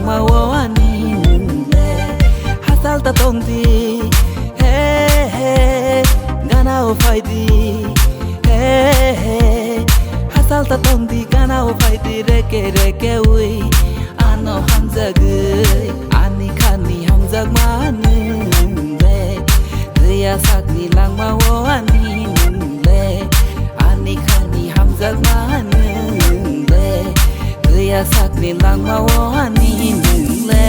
langma wani le hasal ta tongdi hey hey gana o faidi hey hey hasal ta tongdi gana o faidi reke ui ano hamjagai ani khani hamjakma le ya sakni langma wani le ani khani hamjakma le ya sakni langma wani le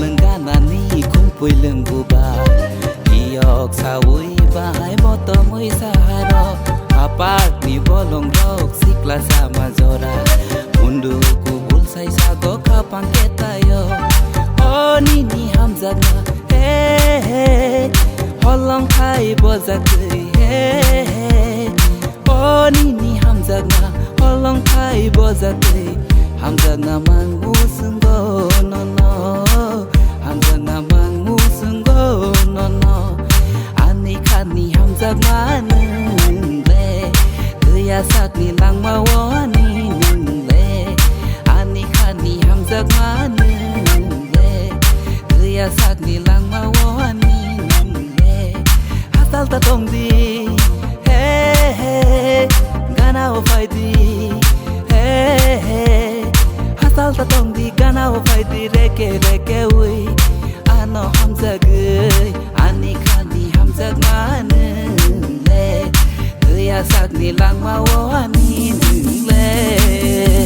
lengana ni kumpul lembuba iok sawi bahai moto mui saharo apart ni bolong rok sikla sama zora mundu kubul sai sago kapang ketayo oh ni hamjakma hey hey holong khai bojakei hey hey oh ni hamjakma holong khai bojakei hamjakna mangu sunggo no no hamjakna mangu sunggo no no ani khani hamjakma le ya sakni langma wani le ani khani hamjakma le ya sakni langma wani le hasal ta tongdi hey hey gana o faidi hey hey hasal ta tongdi gana o faidi reke ui ano hamjagai ani khani hamjakma le ya sakni langma wani le